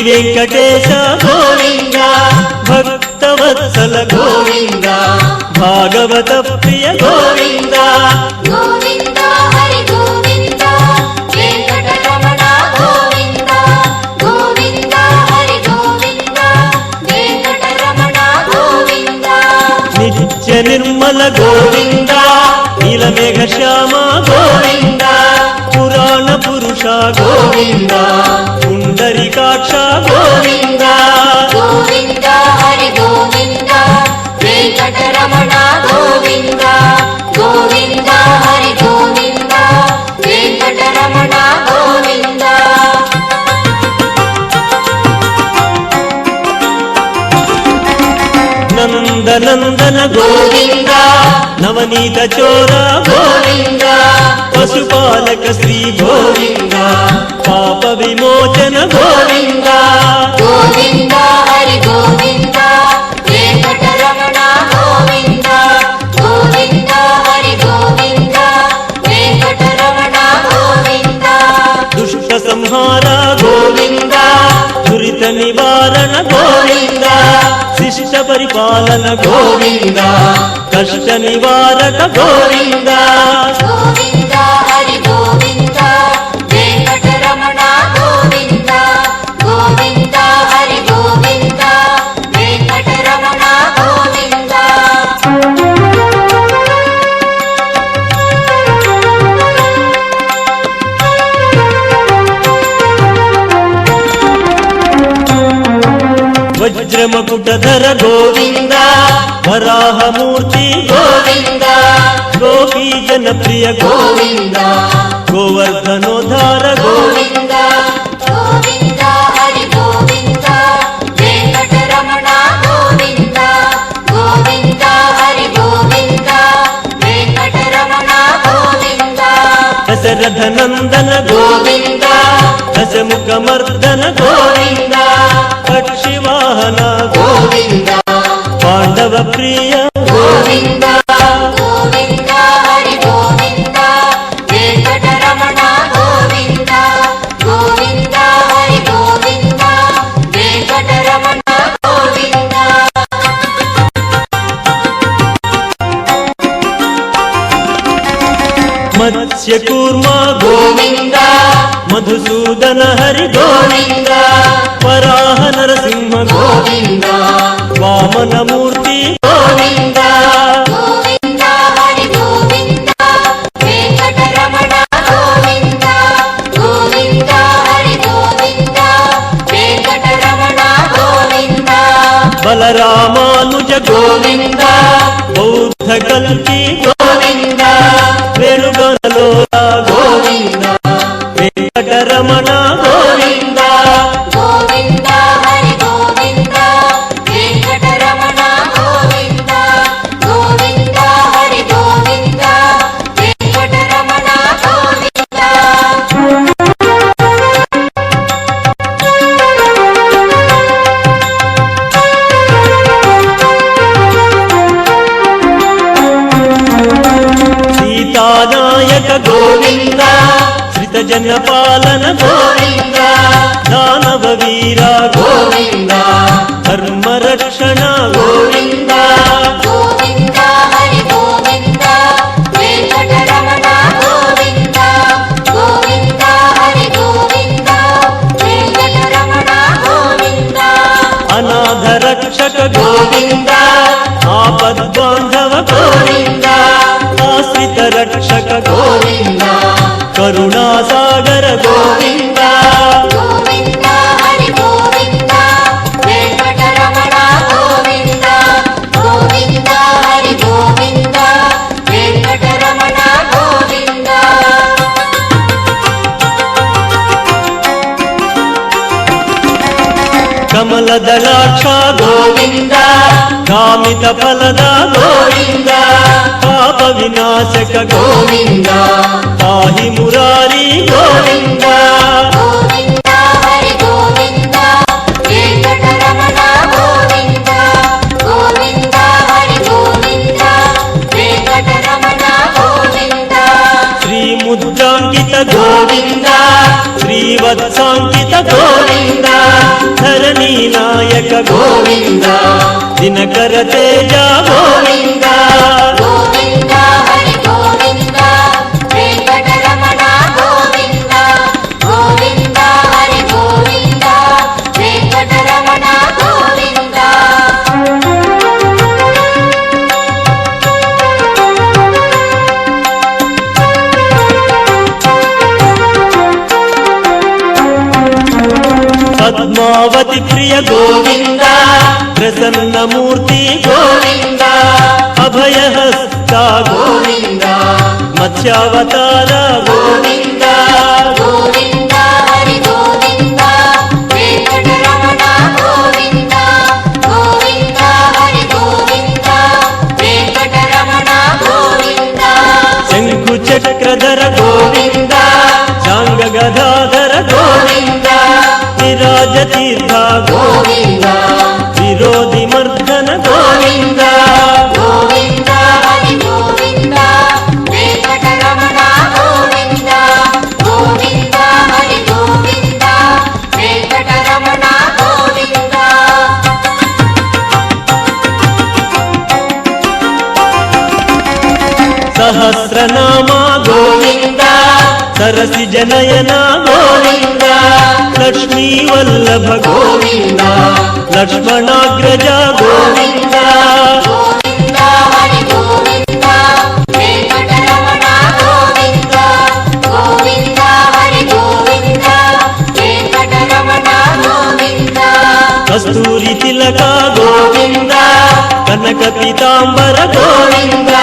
వెంకటేశ గోవింద భక్తవత్సల గోవింద భాగవత ప్రియ గోవింద గోవింద హరి గోవింద వెంకటరమణ గోవింద గోవింద హరి గోవింద వెంకటరమణ గోవింద నిత్య నిర్మల గోవింద నీలమేఘ శ్యామ గోవింద పురాణ పురుష గోవింద పుండరీకాక్ష గోవింద గోవింద హరి గోవింద వెంకటరమణ గోవింద గోవింద హరి గోవింద వెంకటరమణ గోవింద నందనందన గోవింద నవనీత చోర గోవింద పశుపాలక శ్రీ గోవింద పాప విమోచన గోవింద గోవింద హరి గోవింద వెంకటరమణ గోవింద గోవింద హరి గోవింద వెంకటరమణ గోవింద దుష్ట సంహార గోవింద దురిత నివారణ గోవింద శిష్ట పరిపాలన గోవింద కష్ట నివారక గోవింద గోవింద హరి గోవింద వెంకటరమణ గోవింద గోవింద హరి గోవింద వెంకటరమణ గోవింద వజ్రమకుటధర గోవింద వరాహమూర్తి గోవింద గోపీ జనప్రియ గోవింద గోవర్ధనోద్ధార గోవింద గోవింద హరి గోవింద వెంకటరమణ గోవింద గోవింద హరి గోవింద వెంకటరమణ గోవింద దశరథ నందన గోవింద దశముఖమర్దన గోవింద పక్షివాహన గోవింద పాండవ ప్రియ గోవింద గోవింద హరి గోవింద వెంకటరమణ గోవింద గోవింద హరి గోవింద వెంకటరమణ గోవింద మత్స్యకూర్మ గోవింద మధుసూదన హరి గోవింద వరాహ నరసింహ గోవింద వామనమూర్తి గోవింద గోవింద హరి గోవింద వెంకటరమణ గోవింద గోవింద హరి గోవింద వెంకటరమణ గోవింద బలరామానుజ గోవింద బౌద్ధ కల్కి గోవింద వేణుగోలోల గోవింద వెంకటరమణ గోవింద గోవింద హరి గోవింద వెంకటరమణ గోవింద గోవింద హరి గోవింద వెంకటరమణ గోవింద సీతానాయక గోవింద శ్రిత జన పాలన గోవింద దానవ వీర గోవింద ధర్మ రక్షణ గోవింద గోవింద హరి గోవింద వెంకటరమణ గోవింద గోవింద హరి గోవింద వెంకటరమణ గోవింద అనాథ రక్షక గోవింద ఆపద్బాంధవ గోవింద ఆశ్రిత రక్షక గోవింద కరుణాసాగర గోవింద గోవింద హరి గోవింద వెంకటరమణ గోవింద గోవింద హరి గోవింద వెంకటరమణ గోవింద కమల దళాక్ష గోవింద కామిత ఫలద గోవింద పాప వినాశక గోవింద పాహి మురారి గోవింద గోవింద హరి గోవింద వెంకటరమణ గోవింద గోవింద హరి గోవింద వెంకటరమణ గోవింద శ్రీ ముద్రాంకిత గోవింద శ్రీవత్సాంకిత గోవింద ಗೋವಿಂದ ದಿನಕರ ತೇಜ ಗೋವಿಂದ ಗೋವಿಂದ ಹರಿ ಗೋವಿಂದ ವೆಂಕಟರಮಣ ಗೋವಿಂದ ಗೋವಿಂದ ಹರಿ ಗೋವಿಂದ ವೆಂಕಟರಮಣ ಗೋವಿಂದ ಪದ್ಮಾವತಿ ಪ್ರಿಯ ಗೋವಿಂದ ಪ್ರಸನ್ನ ಮೂರ್ತಿ ಗೋವಿಂದ ಅಭಯಹಸ್ತ ಗೋವಿಂದ ಮತ್ಸ್ಯಾವತಾರ ಗೋವಿಂದ ಗೋವಿಂದ ಹರಿ ಗೋವಿಂದ ವೆಂಕಟರಮಣ ಗೋವಿಂದ ಗೋವಿಂದ ಹರಿ ಗೋವಿಂದ ವೆಂಕಟರಮಣ ಗೋವಿಂದ ಶಂಕು ಚಕ್ರಧರ ಗೋವಿಂದ ಚಾಂಗ ಗದಾಧರ ಗೋವಿಂದ ವಿರಾಜ ತೀರ್ಥ ಗೋವಿಂದ ವಿರೋಧಿ ಮರ್ದನ ಗೋವಿಂದ ಗೋವಿಂದ ಹರಿ ಗೋವಿಂದ ವೆಂಕಟರಮಣ ಗೋವಿಂದ ಗೋವಿಂದ ಹರಿ ಗೋವಿಂದ ವೆಂಕಟರಮಣ ಗೋವಿಂದ ಸಹಸ್ರನಾಮ ಗೋವಿಂದ ಸರಸಿ ಜನಯನ ಗೋವಿಂದ ಲಕ್ಷ್ಮೀ ವಲ್ಲಭ ಗೋವಿಂದ ಲಕ್ಷ್ಮಣಾಗ್ರಜ ಗೋವಿಂದ ಗೋವಿಂದ ಹರಿ ಗೋವಿಂದ ವೆಂಕಟರಮಣ ಗೋವಿಂದ ಗೋವಿಂದ ಹರಿ ಗೋವಿಂದ ವೆಂಕಟರಮಣ ಗೋವಿಂದ ಕಸ್ತೂರಿ ತಿಲಕ ಗೋವಿಂದ ಕನಕ ಪೀತಾಂಬರ ಗೋವಿಂದ